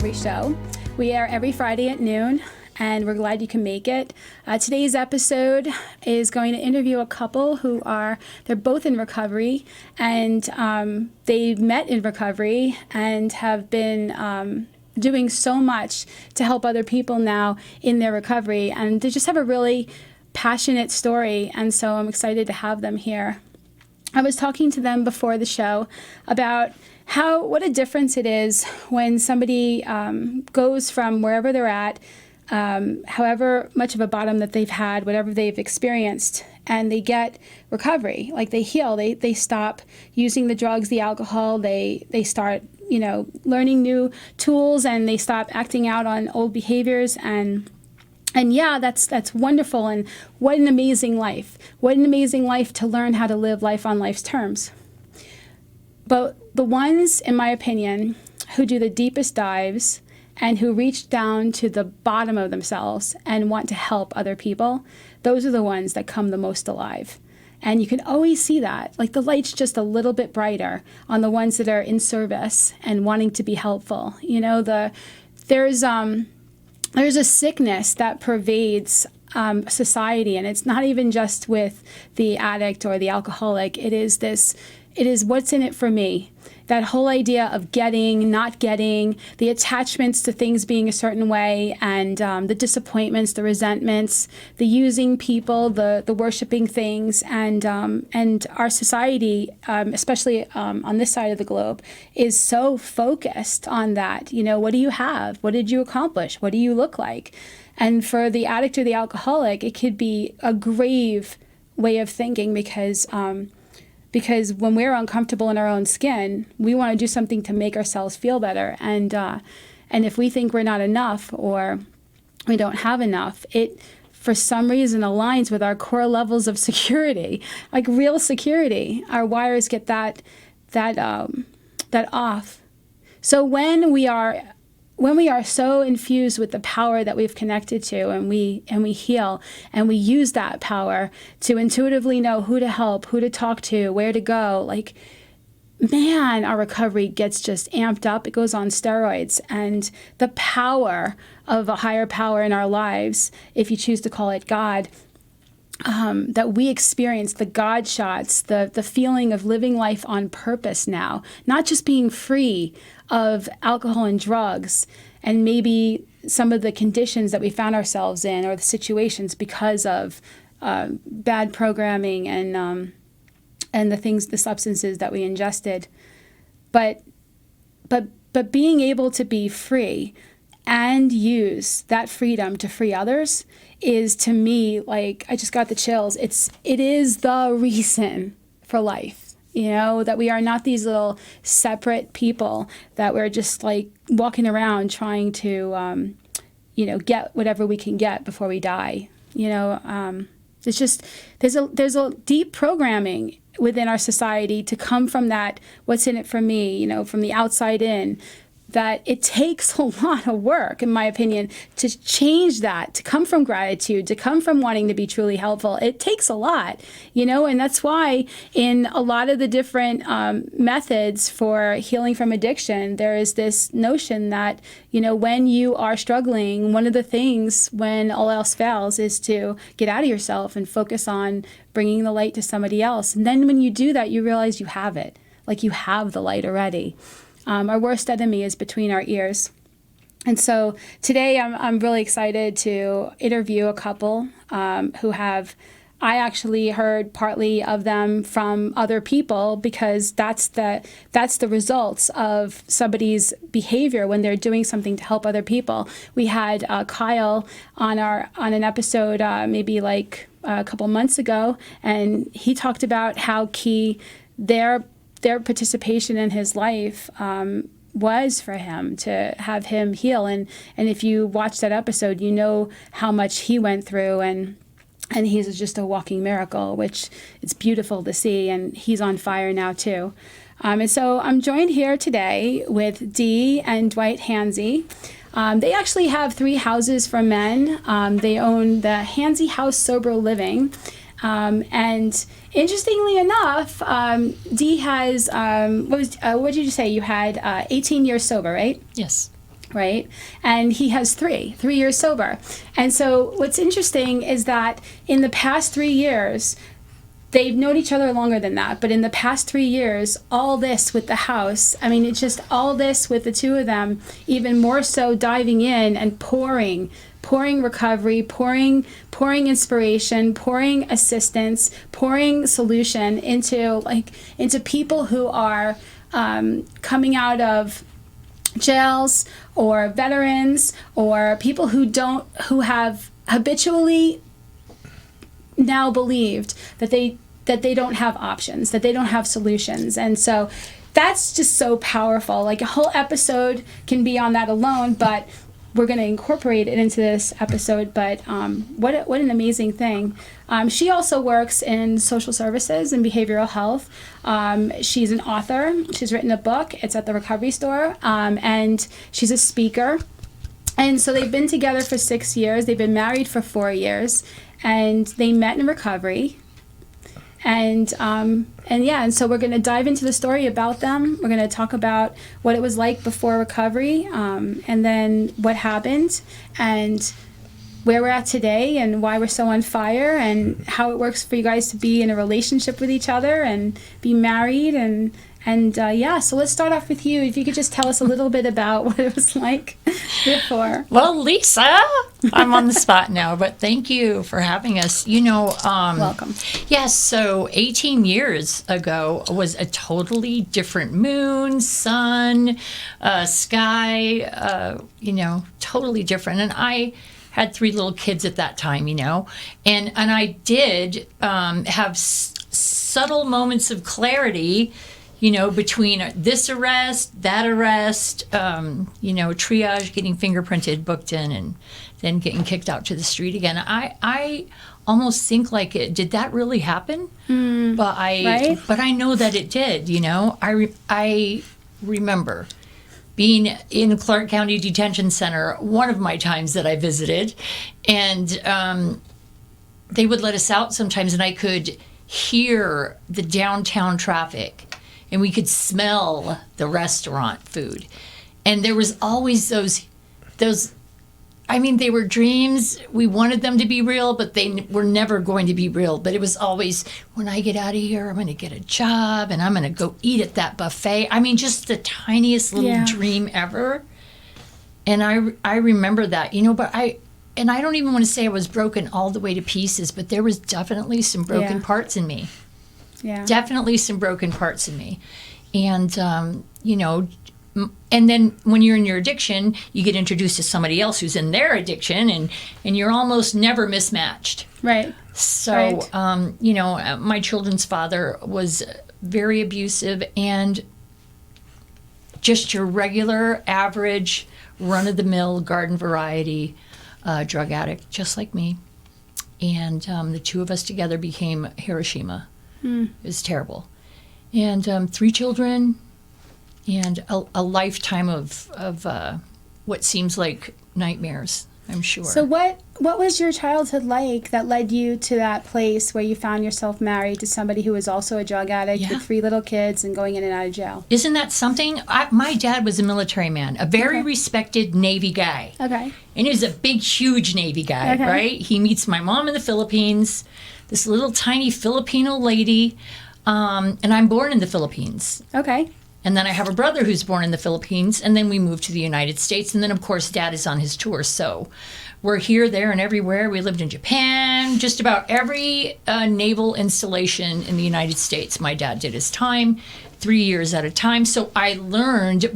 Recovery Show. We air every Friday at noon, and we're glad you can make it. Today's episode is going to interview a couple they're both in recovery, and they met in recovery and have been doing so much to help other people now in their recovery. And they just have a really passionate story, and so I'm excited to have them here. I was talking to them before the show about what a difference it is when somebody goes from wherever they're at, however much of a bottom that they've had, whatever they've experienced, and they get recovery. Like they heal, they stop using the drugs, the alcohol, they start learning new tools, and they stop acting out on old behaviors. And yeah, that's wonderful. And what an amazing life. What an amazing life to learn how to live life on life's terms. But the ones, in my opinion, who do the deepest dives and who reach down to the bottom of themselves and want to help other people, those are the ones that come the most alive. And you can always see that. Like the light's just a little bit brighter on the ones that are in service and wanting to be helpful. There's a sickness that pervades society, and it's not even just with the addict or the alcoholic. It is what's in it for me. That whole idea of getting, not getting, the attachments to things being a certain way, and the disappointments, the resentments, the using people, the worshiping things, and our society, especially on this side of the globe, is so focused on that. What do you have? What did you accomplish? What do you look like? And for the addict or the alcoholic, it could be a grave way of thinking because when we're uncomfortable in our own skin, we want to do something to make ourselves feel better. And if we think we're not enough or we don't have enough, it for some reason aligns with our core levels of security, like real security. Our wires get that off. So when we are so infused with the power that we've connected to, and we heal, and we use that power to intuitively know who to help, who to talk to, where to go, our recovery gets just amped up. It goes on steroids. And the power of a higher power in our lives, if you choose to call it God, that we experience, the God shots, the feeling of living life on purpose now, not just being free of alcohol and drugs and maybe some of the conditions that we found ourselves in or the situations because of bad programming and the substances that we ingested, but being able to be free and use that freedom to free others is, to me, like, I just got the chills. It is the reason for life, that we are not these little separate people, that we're just like walking around trying to, get whatever we can get before we die. It's just, there's a deep programming within our society to come from that, what's in it for me, from the outside in, that it takes a lot of work, in my opinion, to change that, to come from gratitude, to come from wanting to be truly helpful. It takes a lot, and that's why in a lot of the different methods for healing from addiction, there is this notion that, when you are struggling, one of the things when all else fails is to get out of yourself and focus on bringing the light to somebody else. And then when you do that, you realize you have it, like you have the light already. Our worst enemy is between our ears. And so today I'm really excited to interview a couple I actually heard partly of them from other people, because that's the results of somebody's behavior when they're doing something to help other people. We had Kyle on an episode maybe like a couple months ago, and he talked about how key their participation in his life was for him to have him heal. And if you watch that episode, you know how much he went through, and he's just a walking miracle, which it's beautiful to see. And he's on fire now too. And so I'm joined here today with Dee and Dwight Hanzy. They actually have 3 houses for men. They own the Hanzy House Sober Living. And interestingly enough, Dee has, what did you say? You had 18 years sober, right? Yes. right? And he has 3 years sober. And so what's interesting is that in the past 3 years, they've known each other longer than that, but in the past 3 years, all this with the house, I mean, it's just all this with the two of them, even more so diving in and pouring recovery, pouring inspiration, pouring assistance, pouring solution into people who are coming out of jails, or veterans, or people who have habitually now believed that they don't have options, that they don't have solutions. And so that's just so powerful. Like, a whole episode can be on that alone, but we're going to incorporate it into this episode. But what an amazing thing. She also works in social services and behavioral health. She's an author. She's written a book. It's at the Recovery Store. And she's a speaker. And so they've been together for 6 years. They've been married for 4 years. And they met in recovery. And so we're going to dive into the story about them. We're going to talk about what it was like before recovery, and then what happened, and where we're at today, and why we're so on fire, and how it works for you guys to be in a relationship with each other and be married. So let's start off with you. If you could just tell us a little bit about what it was like before. Well, Lisa, I'm on the spot now, but thank you for having us. Welcome. Yes, so 18 years ago was a totally different moon, sun, sky, totally different. And I had 3 little kids at that time, and I did have subtle moments of clarity, between this arrest, that arrest, triage, getting fingerprinted, booked in, and then getting kicked out to the street again. I almost think did that really happen? But I know that it did, I remember being in Clark County Detention Center one of my times that I visited, and they would let us out sometimes, and I could hear the downtown traffic, and we could smell the restaurant food. And there was always those, they were dreams. We wanted them to be real, but they were never going to be real. But it was always, when I get out of here, I'm going to get a job, and I'm going to go eat at that buffet. Just the tiniest little dream ever. And I remember that, but I don't even want to say I was broken all the way to pieces, but there was definitely some broken parts in me. Yeah. Definitely some broken parts in me. And, and then when you're in your addiction, you get introduced to somebody else who's in their addiction, and you're almost never mismatched. Right. So, my children's father was very abusive and just your regular, average, run-of-the-mill, garden variety drug addict, just like me. And the two of us together became Hiroshima. It was terrible. And 3 children, and a lifetime of what seems like nightmares, I'm sure. So what was your childhood like that led you to that place where you found yourself married to somebody who was also a drug addict with 3 little kids and going in and out of jail? Isn't that something? My dad was a military man, a very respected Navy guy. Okay. And he was a big, huge Navy guy, right? He meets my mom in the Philippines, this little tiny Filipino lady, and I'm born in the Philippines. Okay. And then I have a brother who's born in the Philippines, and then we moved to the United States, and then, of course, Dad is on his tour, so we're here, there, and everywhere. We lived in Japan, just about every naval installation in the United States. My dad did his time, 3 years at a time, so I learned,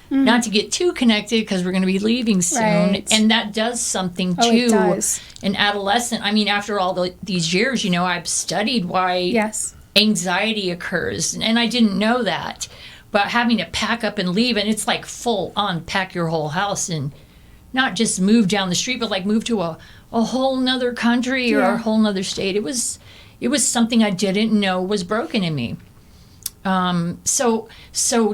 not to get too connected because we're going to be leaving soon. Right. And that does something to an adolescent. After all these years, I've studied why anxiety occurs. And I didn't know that. But having to pack up and leave, and it's like full on pack your whole house and not just move down the street, but move to a whole nother country or a whole nother state. It was something I didn't know was broken in me. So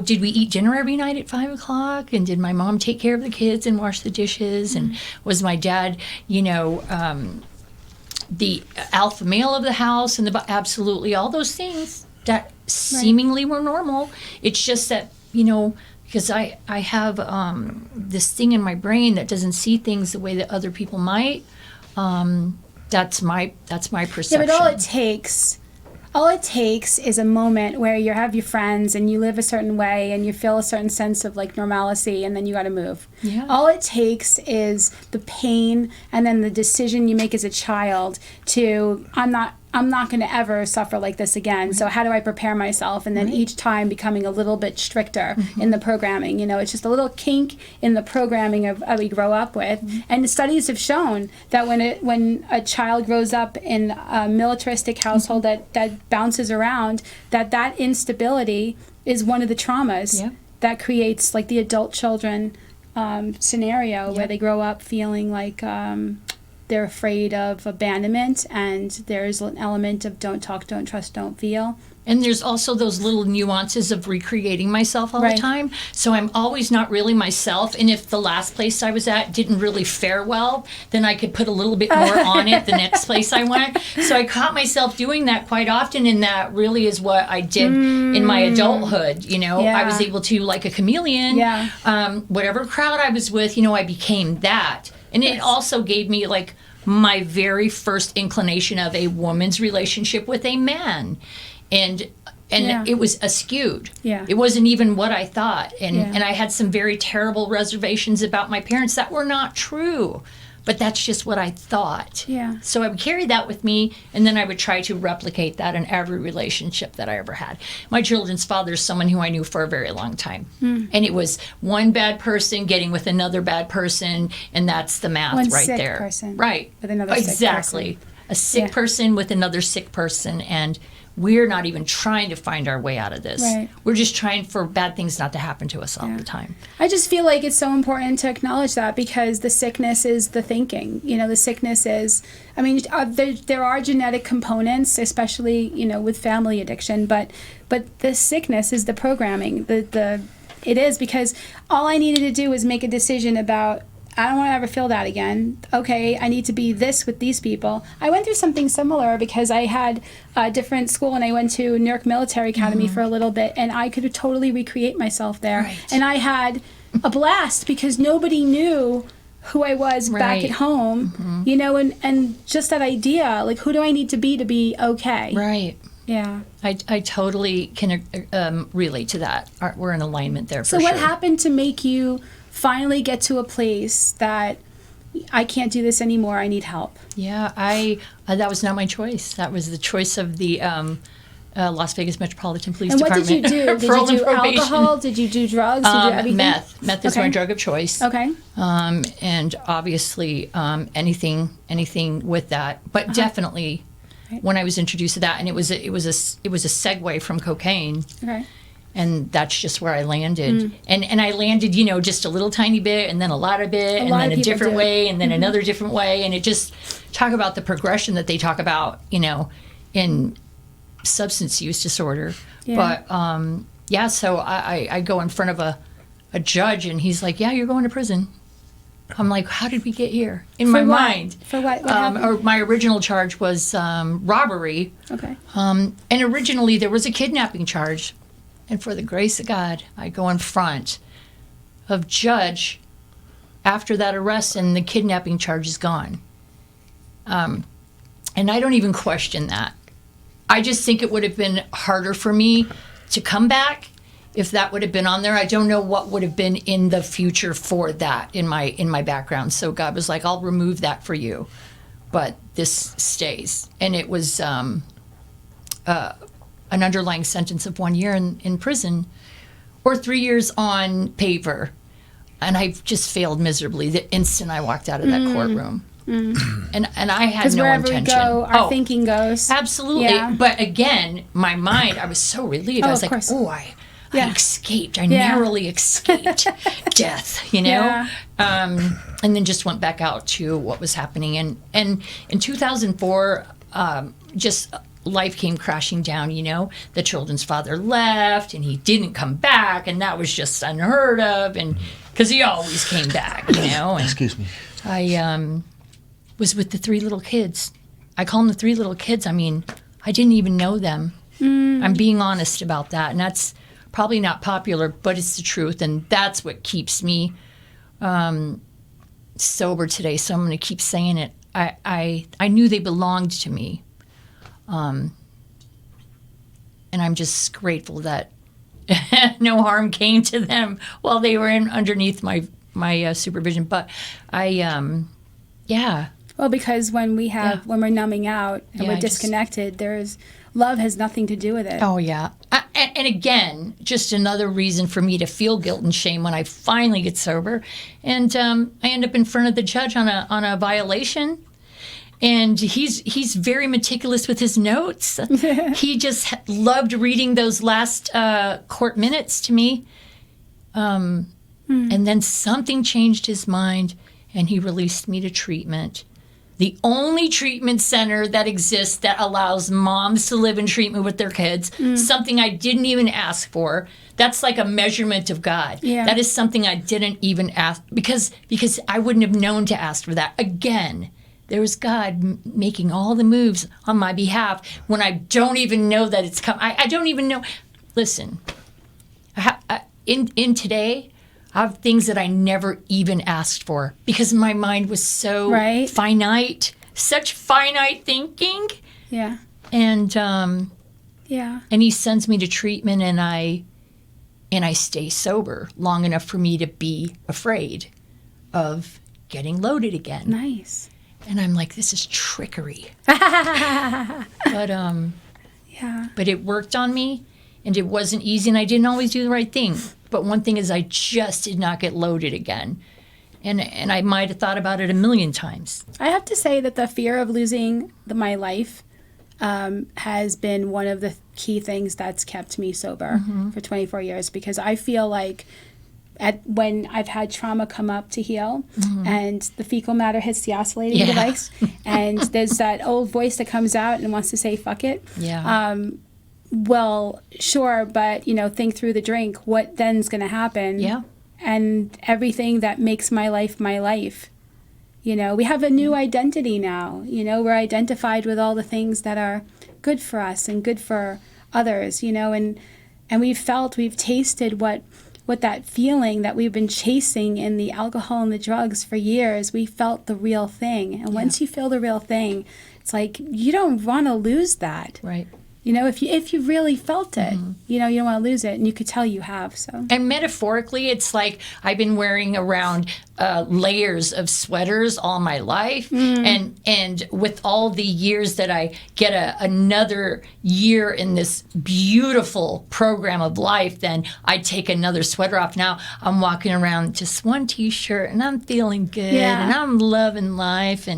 did we eat dinner every night at 5 o'clock? And did my mom take care of the kids and wash the dishes? And was my dad, the alpha male of the house? And absolutely all those things that seemingly were normal. It's just that, because I have this thing in my brain that doesn't see things the way that other people might. That's my perception. Yeah, but all it takes is a moment where you have your friends and you live a certain way and you feel a certain sense of like normalcy, and then you got to move. Yeah. All it takes is the pain and then the decision you make as a child to, I'm not going to ever suffer like this again. So how do I prepare myself? And then each time becoming a little bit stricter in the programming. You know, it's just a little kink in the programming of we grow up with. And the studies have shown that when a child grows up in a militaristic household that bounces around, that instability is one of the traumas that creates like the adult children scenario where they grow up feeling like they're afraid of abandonment, and there's an element of don't talk, don't trust, don't feel. And there's also those little nuances of recreating myself all the time. So I'm always not really myself. And if the last place I was at didn't really fare well, then I could put a little bit more on it the next place I went. So I caught myself doing that quite often, and that really is what I did in my adulthood. You know, I was able to, like a chameleon, whatever crowd I was with, you know, I became that. And it also gave me like my very first inclination of a woman's relationship with a man. And it was askewed. Yeah. It wasn't even what I thought. And I had some very terrible reservations about my parents that were not true. But that's just what I thought. Yeah. So I would carry that with me, and then I would try to replicate that in every relationship that I ever had. My children's father is someone who I knew for a very long time. And it was one bad person getting with another bad person, and that's the math one right sick there. Person right. With another sick person. Exactly. A sick person with another sick person, and we're not even trying to find our way out of this. Right. We're just trying for bad things not to happen to us all the time. I just feel like it's so important to acknowledge that, because the sickness is the thinking. You know, the sickness is, I mean, there are genetic components, especially, you know, with family addiction, but the sickness is the programming. It is, because all I needed to do was make a decision about, I don't want to ever feel that again. Okay, I need to be this with these people. I went through something similar because I had a different school, and I went to Newark Military Academy for a little bit, and I could totally recreate myself there. Right. And I had a blast because nobody knew who I was back at home, you know, and just that idea, like, who do I need to be okay? Right. Yeah. I totally can relate to that. We're in alignment there for sure. So what happened to make you finally get to a place that I can't do this anymore, I need help? Yeah, that was not my choice. That was the choice of the Las Vegas Metropolitan Police Department. And what did you do? Did you do alcohol? Did you do drugs? Did you do everything? Meth is my drug of choice. Okay. And obviously anything with that, but definitely when I was introduced to that, and it was a segue from cocaine. Okay. And that's just where I landed. And I landed, you know, just a little tiny bit, and then a lot of it, and then a different way, and then another different way. And it just talk about the progression that they talk about, you know, in substance use disorder. Yeah. But, so I go in front of a judge, and he's like, yeah, you're going to prison. I'm like, how did we get here? In my mind. For what? What happened? Or my original charge was robbery. Okay. And originally there was a kidnapping charge. And for the grace of God, I go in front of judge after that arrest, and the kidnapping charge is gone. And I don't even question that. I just think it would have been harder for me to come back if that would have been on there. I don't know what would have been in the future for that in my background. So God was like, I'll remove that for you, but this stays. And it was an underlying sentence of 1 year in prison, or 3 years on paper. And I just failed miserably the instant I walked out of that courtroom. And I had no intention. Because wherever we go, our thinking goes. Absolutely. Yeah. But again, my mind, I was so relieved. I was like, I escaped. I narrowly escaped death, you know? Yeah. And then just went back out to what was happening. And in 2004, just life came crashing down, you know? The children's father left, and he didn't come back, and that was just unheard of, and because he always came back, you know? And excuse me. I was with the three little kids. I call them the three little kids. I mean, I didn't even know them. I'm being honest about that, and that's probably not popular, but it's the truth, and that's what keeps me sober today. So I'm going to keep saying it. I knew they belonged to me, and I'm just grateful that no harm came to them while they were underneath my supervision. But yeah. Well, because when we're numbing out and we're disconnected, love has nothing to do with it. Oh, yeah. And again, just another reason for me to feel guilt and shame when I finally get sober. And I end up in front of the judge on a violation. And he's very meticulous with his notes. He just loved reading those last court minutes to me. And then something changed his mind, and he released me to treatment. The only treatment center that exists that allows moms to live in treatment with their kids, something I didn't even ask for. That's like a measurement of God. Yeah. That is something I didn't even ask, because I wouldn't have known to ask for that. Again, there was God making all the moves on my behalf when I don't even know that it's coming. I don't even know. Listen, in today, I have things that I never even asked for because my mind was so finite, such finite thinking. Yeah. And yeah. And he sends me to treatment, and I stay sober long enough for me to be afraid of getting loaded again. Nice. And I'm like, this is trickery. But yeah. But it worked on me, and it wasn't easy, and I didn't always do the right thing. But one thing is, I just did not get loaded again. And I might have thought about it a million times. I have to say that the fear of losing my life has been one of the key things that's kept me sober for 24 years, because I feel like when I've had trauma come up to heal and the fecal matter hits the oscillating device and there's that old voice that comes out and wants to say, fuck it. Yeah. Well, sure, but, think through the drink. What then's going to happen? Yeah. And everything that makes my life, we have a new identity now. We're identified with all the things that are good for us and good for others, and we've tasted what that feeling that we've been chasing in the alcohol and the drugs for years. We felt the real thing. And once you feel the real thing, it's like you don't want to lose that. Right. If you really felt it, you don't want to lose it, and you could tell you have. So. And metaphorically, it's like I've been wearing around layers of sweaters all my life, and with all the years that I get another year in this beautiful program of life, then I take another sweater off. Now I'm walking around just one T-shirt, and I'm feeling good, and I'm loving life,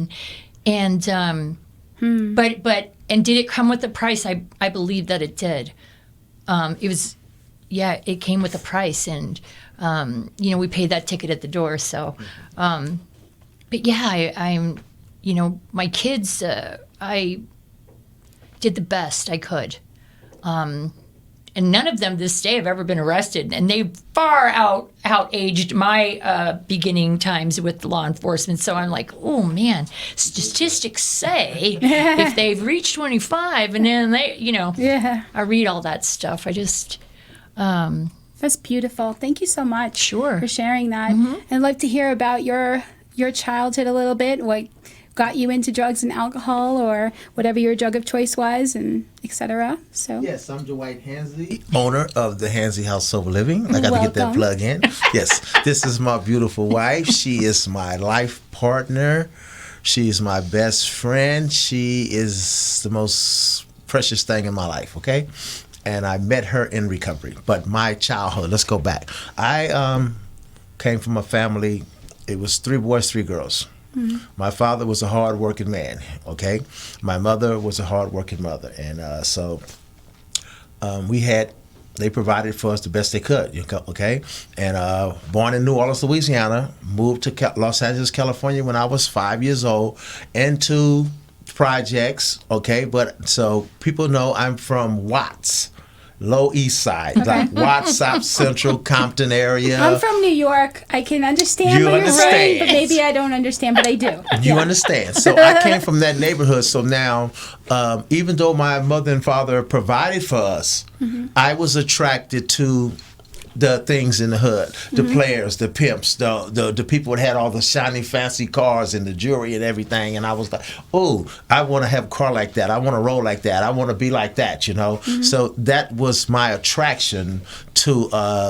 but. And did it come with a price? I believe that it did. It came with a price, and we paid that ticket at the door. So, but yeah, I'm my kids. I did the best I could, and none of them this day have ever been arrested, and they far outaged my beginning times with law enforcement. So I'm like, oh man, statistics say if they've reached 25, and then they, I read all that stuff. I just. That's beautiful. Thank you so much for sharing that. And I'd like to hear about your childhood a little bit. What got you into drugs and alcohol, or whatever your drug of choice was, and etc. So yes, I'm Dwight Hanzy, owner of the Hanzy House Sober Living. I got to get that plug in. Yes, this is my beautiful wife. She is my life partner. She is my best friend. She is the most precious thing in my life. Okay, and I met her in recovery. But my childhood, let's go back. I came from a family. It was 3 boys, 3 girls. My father was a hard-working man, okay? My mother was a hard-working mother. And so they provided for us the best they could, okay? And born in New Orleans, Louisiana, moved to Los Angeles, California when I was 5 years old, into projects, okay? But so people know I'm from Watts. Low East Side, like Watts, South Central, Compton area. I'm from New York. I can understand what you're saying, but maybe I don't understand, but I do. You understand. So I came from that neighborhood. So now, even though my mother and father provided for us, I was attracted to the things in the hood, the players, the pimps, the people that had all the shiny, fancy cars and the jewelry and everything. And I was like, oh, I want to have a car like that. I want to roll like that. I want to be like that, you know. So that was my attraction to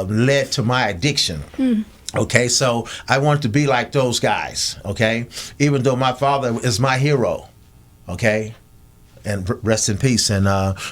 led to my addiction. Okay, so I wanted to be like those guys. Okay, even though my father is my hero. Okay. And rest in peace. And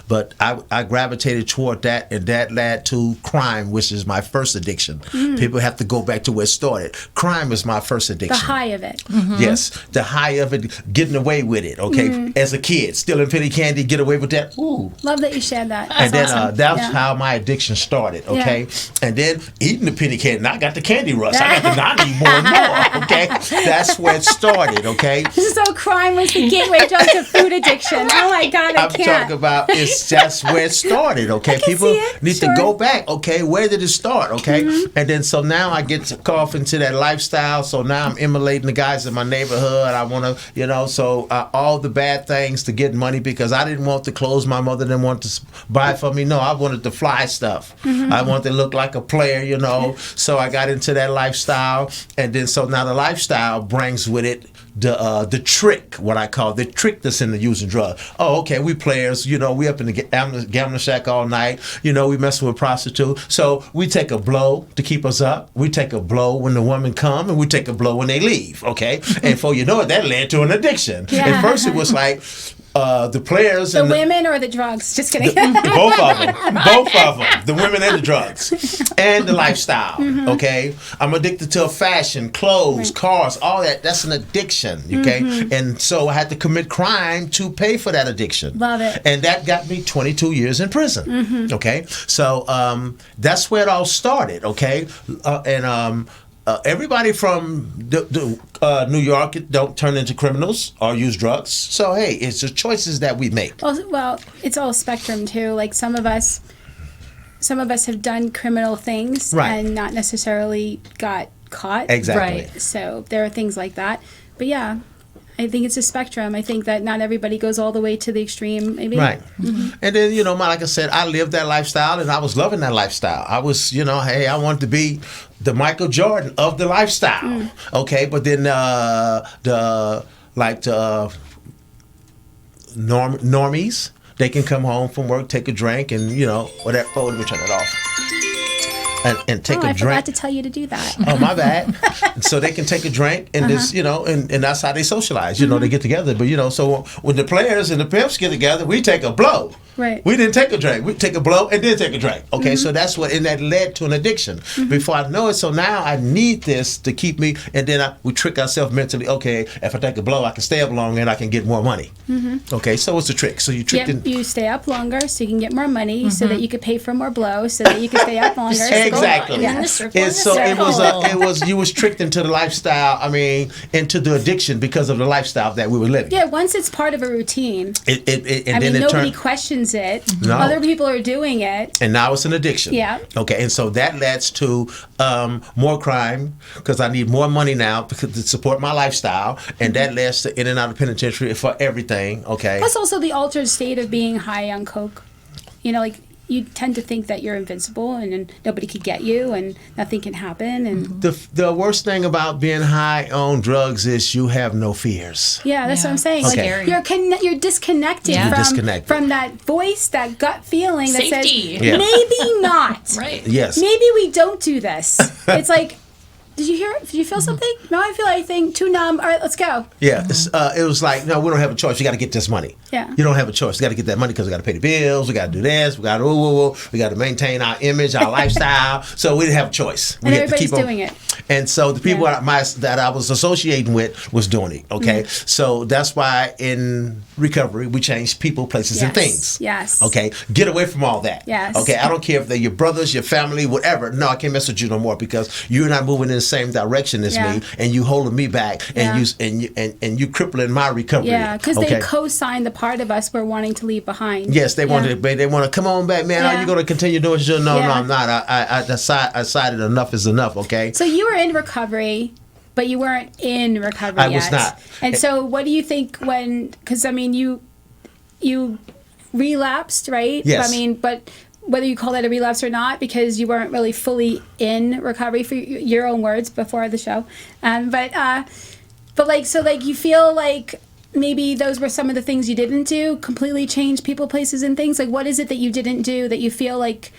but I gravitated toward that, and that led to crime, which is my first addiction. People have to go back to where it started. Crime is my first addiction. The high of it. Yes, the high of it, getting away with it. Okay, as a kid, stealing penny candy, get away with that. Ooh. Love that you shared that. And then that's how my addiction started. Okay, and then eating the penny candy. Now I got the candy rush. I need more and more. Okay, that's where it started. Okay. So crime was the gateway drug to food addiction. Oh my God, I can't. I'm talking about it's just where it started, okay? People need to go back, okay? Where did it start, okay? And then so now I get to off into that lifestyle. So now I'm emulating the guys in my neighborhood. I want to, you know, so all the bad things to get money because I didn't want the clothes my mother didn't want to buy for me. No, I wanted the fly stuff. I wanted to look like a player, you know? So I got into that lifestyle. And then so now the lifestyle brings with it the trick, what I call the trick that's in the using drugs. Oh, okay, we players, you know, we up in the gambling shack all night, you know, we messing with prostitutes. So we take a blow to keep us up. We take a blow when the women come, and we take a blow when they leave, okay? And before you know it, that led to an addiction. At first it was like, the players the and women or the drugs? Just kidding. Both of them, the women and the drugs and the lifestyle. Okay, I'm addicted to fashion, clothes, cars, all that. That's an addiction. Okay, and so I had to commit crime to pay for that addiction. Love it. And that got me 22 years in prison. Okay, so that's where it all started. Okay, everybody from New York don't turn into criminals or use drugs. So, hey, it's the choices that we make. Well, it's all spectrum, too. Like, some of us have done criminal things and not necessarily got caught. Exactly. Right. So, there are things like that. But, yeah, I think it's a spectrum. I think that not everybody goes all the way to the extreme, maybe. Right. And then, you know, like I said, I lived that lifestyle, and I was loving that lifestyle. I was, you know, hey, I wanted to be the Michael Jordan of the lifestyle. Okay, but then the normies, they can come home from work, take a drink, and, you know, whatever. Oh, let me turn it off. And take a drink. I forgot to tell you to do that. Oh, my bad. So they can take a drink and this, you know, and that's how they socialize. You know, they get together. But, you know, so when the players and the pimps get together, we take a blow. Right. We didn't take a drink. We take a blow and then take a drink. Okay, so that's what, and that led to an addiction. Before I know it, so now I need this to keep me, and then we trick ourselves mentally. Okay, if I take a blow, I can stay up longer and I can get more money. Okay, so it's a trick. So you trick. You stay up longer so you can get more money, so that you could pay for more blows, so that you can stay up longer. Exactly. Yeah. It was you was tricked into the lifestyle. I mean, into the addiction because of the lifestyle that we were living. Yeah, once it's part of a routine, nobody questions it. No. Other people are doing it, and now it's an addiction. Yeah. Okay, and so that leads to more crime because I need more money now to support my lifestyle, and that leads to in and out of penitentiary for everything. Okay. Plus, also the altered state of being high on coke. You know, like, you tend to think that you're invincible and nobody could get you and nothing can happen. And the worst thing about being high on drugs is you have no fears. Yeah, that's what I'm saying. Okay. Like, you're disconnected from that voice, that gut feeling that Safety. says, maybe not. Right. Yes. Maybe we don't do this. It's like, did you hear it? Did you feel something? No, I feel anything. Too numb. All right, let's go. Yeah, it was like, no, we don't have a choice. You got to get this money. Yeah. You don't have a choice. You got to get that money because we got to pay the bills. We got to do this. We got to we got to maintain our image, our lifestyle. So we didn't have a choice. And everybody's doing it. And so the people that I was associating with was doing it. Okay. So that's why in recovery, we change people, places, and things. Yes. Okay. Get away from all that. Yes. Okay. I don't care if they're your brothers, your family, whatever. No, I can't mess with you no more because you're not moving in the same direction as me, and you holding me back, and you crippling my recovery. Yeah, because they co-signed the part of us we're wanting to leave behind. Yes, they want to come on back, man. Are you going to continue doing shit? No, I'm not. I decided enough is enough. Okay. So you were in recovery, but you weren't in recovery yet. I was not. And so, what do you think when? Because I mean, you relapsed, right? Yes. I mean, but whether you call that a relapse or not, because you weren't really fully in recovery, for your own words before the show, but like, so like you feel like maybe those were some of the things you didn't do, completely change people, places, and things. Like, what is it that you didn't do that you feel like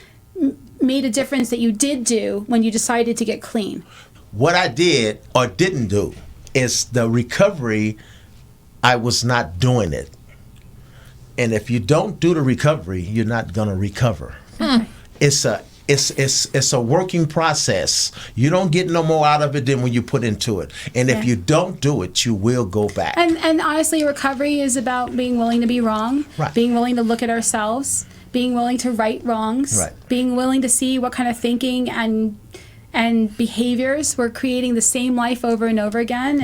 made a difference that you did do when you decided to get clean? What I did or didn't do is the recovery. I was not doing it. And if you don't do the recovery, you're not going to recover. It's a working process. You don't get no more out of it than when you put into it. And if you don't do it, you will go back. And honestly, recovery is about being willing to be wrong, being willing to look at ourselves, being willing to right wrongs, being willing to see what kind of thinking and behaviors we're creating the same life over and over again,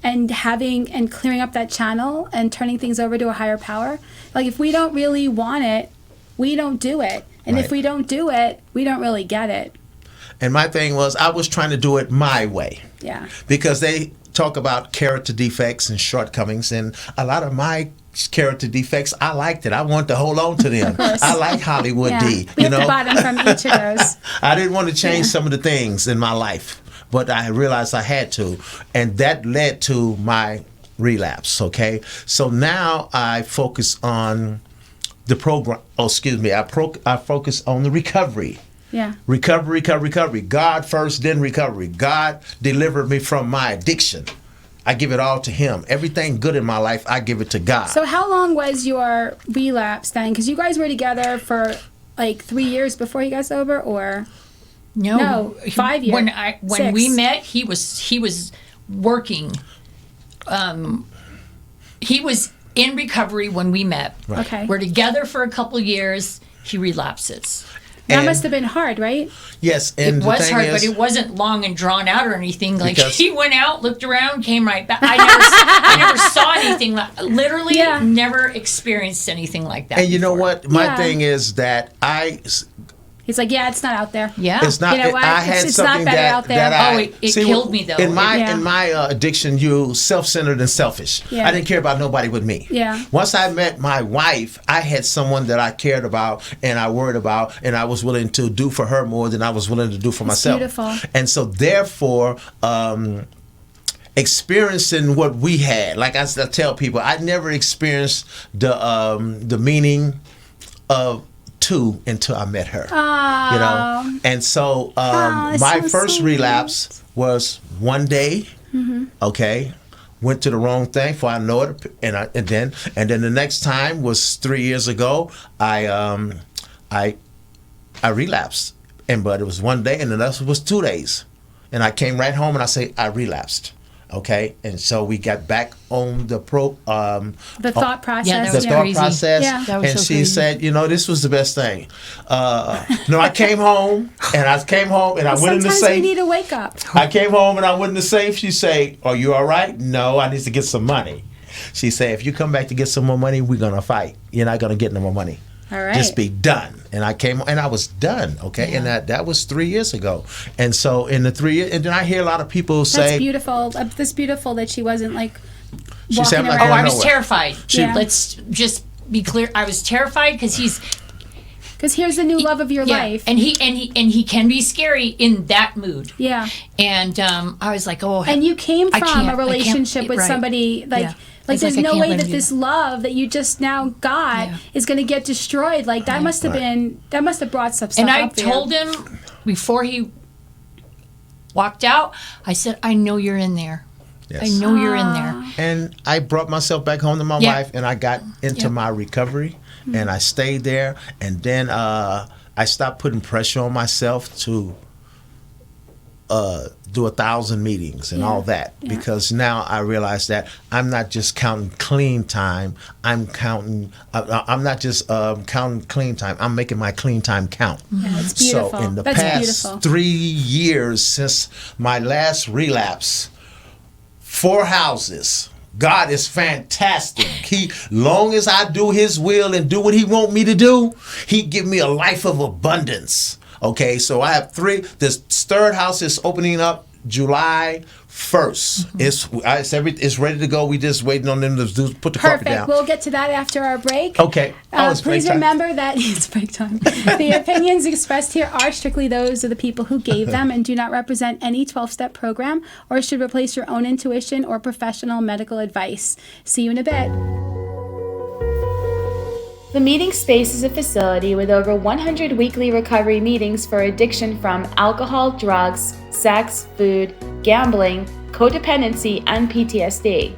and having and clearing up that channel and turning things over to a higher power. Like, if we don't really want it, we don't do it. And if we don't do it, we don't really get it. And my thing was, I was trying to do it my way. Yeah. Because they talk about character defects and shortcomings, and a lot of my character defects, I liked it. I wanted to hold on to them. I like Hollywood D. We have to bottom from each of those. I didn't want to change some of the things in my life, but I realized I had to, and that led to my relapse. Okay, so now I focus on the program. I focus on the recovery. Yeah. Recovery. God first, then recovery. God delivered me from my addiction. I give it all to Him. Everything good in my life, I give it to God. So how long was your relapse then? Because you guys were together for like 3 years before you got sober, or no 5 years. When we met, he was working. He was in recovery when we met. Right. Okay. We're together for a couple years. He relapses. That must have been hard, right? Yes, and it was hard, but it wasn't long and drawn out or anything. Like, he went out, looked around, came right back. I never saw anything literally never experienced anything like that. And you know what? My thing is that He's like, it's not out there. Yeah, it's not. You know what? I had it's something not better out there. It killed me though. In my addiction, you self-centered and selfish. Yeah. I didn't care about nobody but me. Yeah. Once I met my wife, I had someone that I cared about and I worried about, and I was willing to do for her more than I was willing to do for myself. Beautiful. And so, therefore, experiencing what we had, like I tell people, I never experienced the meaning of two until I met her. Aww. You know, and so my first relapse was one day. Okay, went to the wrong thing, for I know it, and then the next time was 3 years ago. I relapsed, but it was one day, and the next was 2 days, and I came right home and I say I relapsed. Okay, and so we got back on the thought process. Yeah, the thought process, Yeah. and she said, this was the best thing. I came home and I went in the safe. Sometimes we need a wake up. I came home and I went in the safe. She said, "Are you all right?" "No, I need to get some money." She said, "If you come back to get some more money, we're gonna fight. You're not gonna get no more money. All right. Just be done." And I came and I was done. Okay, and that was 3 years ago. And so in the 3 years, and then I hear a lot of people say, "That's beautiful. That's beautiful that she wasn't like." She said, "I'm not around. going I was nowhere." terrified. Let's just be clear. I was terrified because here's the new love of your life, and he can be scary in that mood. Yeah. And I was like, oh. And you came from a relationship with somebody like. Yeah. Like, there's I no can't way let that him this love that you just now got is going to get destroyed. Like, that must have brought some stuff And I up for told you. him before he walked out, I said, I know you're in there. Yes. I know you're in there. And I brought myself back home to my wife, and I got into my recovery, and I stayed there. And then I stopped putting pressure on myself to do 1,000 meetings and all that, because now I realize that I'm not just counting clean time. I'm not just counting clean time. I'm making my clean time count. Yeah, it's beautiful. So in the That's past beautiful. 3 years since my last relapse, 4 houses. God is fantastic. Long as I do His will and do what He want me to do, He give me a life of abundance. Okay, so I have 3. This third house is opening up July 1st. It's ready to go. We just waiting on them to put the carpet down. Perfect. We'll get to that after our break. Okay. It's break Please time. remember that it's break time. The opinions expressed here are strictly those of the people who gave them and do not represent any 12-step program or should replace your own intuition or professional medical advice. See you in a bit. The meeting space is a facility with over 100 weekly recovery meetings for addiction from alcohol, drugs, sex, food, gambling, codependency, and PTSD.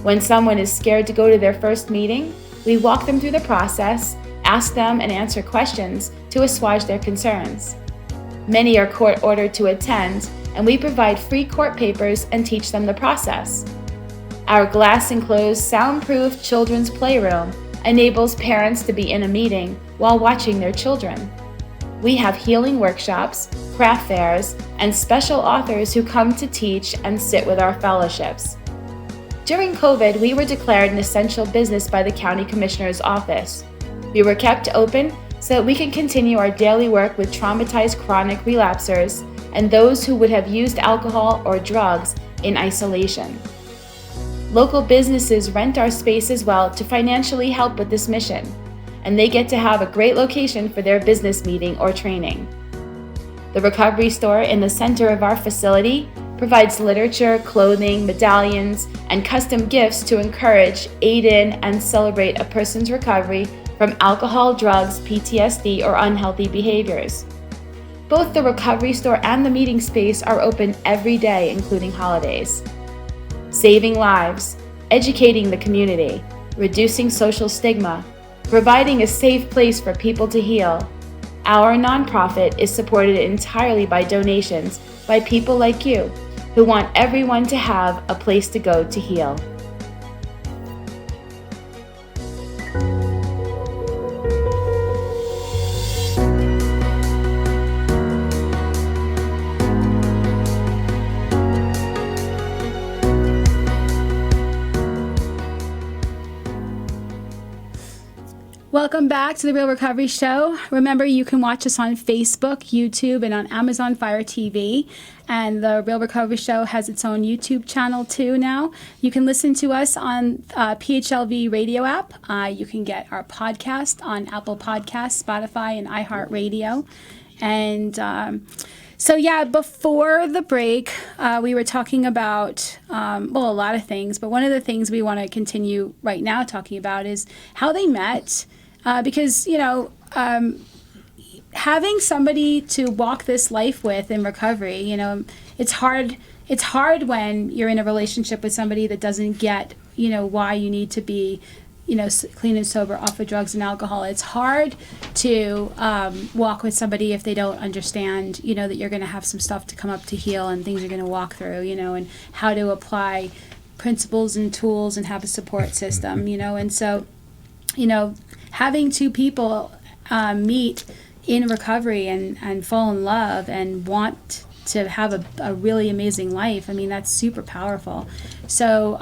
When someone is scared to go to their first meeting, we walk them through the process, ask them and answer questions to assuage their concerns. Many are court-ordered to attend, and we provide free court papers and teach them the process. Our glass-enclosed, soundproof children's playroom enables parents to be in a meeting while watching their children. We have healing workshops, craft fairs, and special authors who come to teach and sit with our fellowships. During COVID, we were declared an essential business by the County Commissioner's Office. We were kept open so that we can continue our daily work with traumatized chronic relapsers and those who would have used alcohol or drugs in isolation. Local businesses rent our space as well to financially help with this mission, and they get to have a great location for their business meeting or training. The recovery store in the center of our facility provides literature, clothing, medallions, and custom gifts to encourage, aid in, and celebrate a person's recovery from alcohol, drugs, PTSD, or unhealthy behaviors. Both the recovery store and the meeting space are open every day, including holidays. Saving lives, educating the community, reducing social stigma, providing a safe place for people to heal. Our nonprofit is supported entirely by donations by people like you who want everyone to have a place to go to heal. Welcome back to The Real Recovery Show. Remember, you can watch us on Facebook, YouTube, and on Amazon Fire TV. And The Real Recovery Show has its own YouTube channel, too, now. You can listen to us on PHLV radio app. You can get our podcast on Apple Podcasts, Spotify, and iHeartRadio. And before the break, we were talking about, a lot of things. But one of the things we want to continue right now talking about is how they met. Because, having somebody to walk this life with in recovery, it's hard. It's hard when you're in a relationship with somebody that doesn't get, why you need to be, clean and sober off of drugs and alcohol. It's hard to walk with somebody if they don't understand, that you're going to have some stuff to come up to heal and things you're going to walk through, and how to apply principles and tools and have a support system, and so, having two people meet in recovery and fall in love and want to have a really amazing life, that's super powerful. So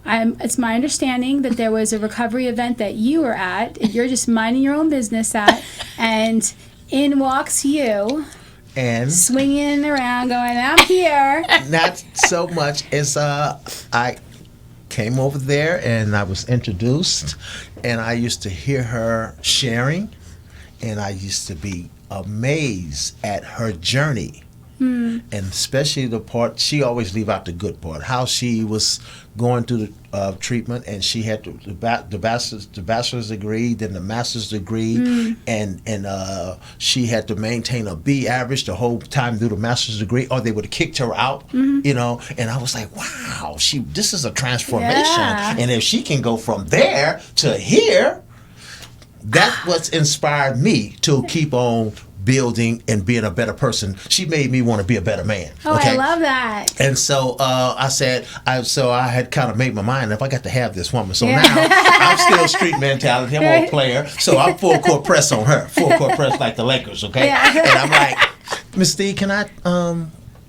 it's my understanding that there was a recovery event that you were at, and you're just minding your own business at, and in walks you. And swinging around going, I'm here. Not so much as I came over there and I was introduced, and I used to hear her sharing, and I used to be amazed at her journey. And especially the part, she always leave out the good part, how she was going through the treatment, and she had the bachelor's degree, then the master's degree, and she had to maintain a B average the whole time through the master's degree, or they would have kicked her out, and I was like, wow, this is a transformation, and if she can go from there to here, that's what's inspired me to keep on building and being a better person. She made me want to be a better man. Oh, I love that. And so I said, I had kind of made my mind if I got to have this woman. So now I'm still street mentality. I'm a player. So I'm full court press on her. Full court press like the Lakers, okay? Yeah. And I'm like, Miss D, can I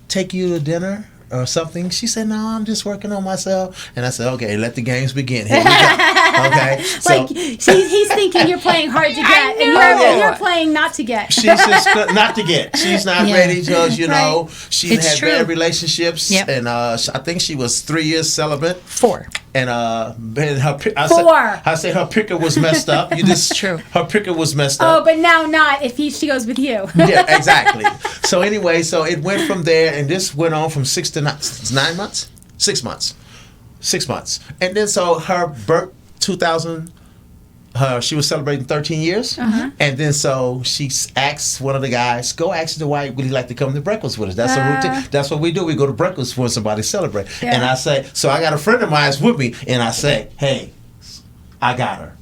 take you to dinner or something? She said, no, I'm just working on myself. And I said, okay, let the games begin. Here we go. Okay. So, like he's thinking you're playing hard to get, and you're playing not to get. She's just not to get. She's not ready because she had bad relationships, and I think she was 3 years celibate. 4. And her I said her picker was messed up. True. Her picker was messed up. Oh, but now not if she goes with you. Yeah, exactly. So anyway, so it went from there, and this went on from 6 to 9 months, 6 months, 6 months, and then so her birth 2000. She was celebrating 13 years, and then so she asked one of the guys, "Go ask the wife, would he like to come to breakfast with us?" That's a routine. That's what we do. We go to breakfast when somebody celebrates. Yeah. And I say, so I got a friend of mine with me, and I say, "Hey, I got her."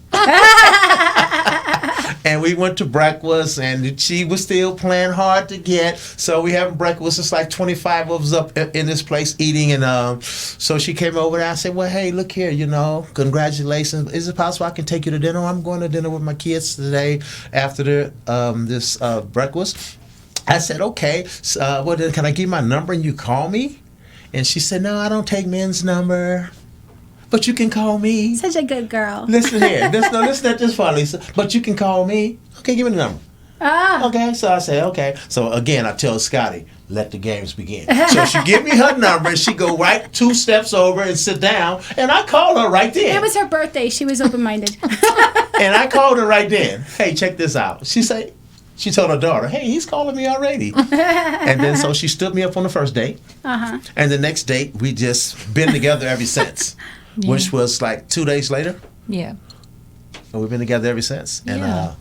And we went to breakfast, and she was still playing hard to get. So we having breakfast. It's like 25 of us up in this place eating, and so she came over and I said, well, hey, look here, congratulations. Is it possible I can take you to dinner? I'm going to dinner with my kids today after this breakfast. I said, okay. So, well, then can I give you my number and you call me? And she said, no, I don't take men's number. But you can call me. Such a good girl. Listen here. Listen at this part, Lisa. But you can call me. Okay, give me the number. Okay, so I say, okay. So again, I tell Scotty, let the games begin. So she give me her number, and she go right 2 steps over and sit down, and I called her right then. It was her birthday. She was open-minded. And I called her right then. Hey, check this out. She told her daughter, hey, he's calling me already. And then so she stood me up on the first date. And the next date, we just been together ever since. Yeah. Which was like 2 days later. Yeah. And we've been together ever since. And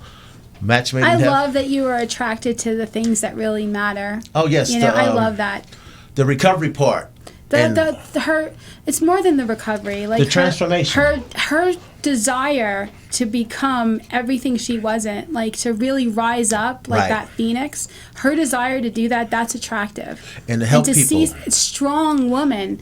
matchmaking. I love that you were attracted to the things that really matter. Oh, yes. I love that. The recovery part. It's more than the recovery. Like the transformation. Her desire to become everything she wasn't, like to really rise up like that phoenix. Her desire to do that's attractive. And to help people. See a strong woman,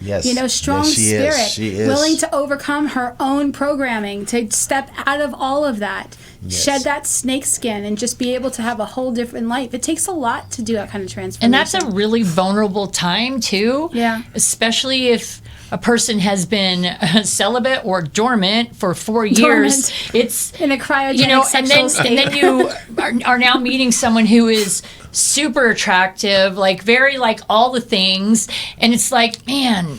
strong spirit, she is. Willing to overcome her own programming, to step out of all of that. Yes. Shed that snake skin and just be able to have a whole different life. It takes a lot to do that kind of transformation. And that's a really vulnerable time, too. Yeah. Especially if a person has been celibate or dormant for 4 years. It's in a cryogenic sexual state. And then you are now meeting someone who is super attractive, like very like all the things. And it's like, man,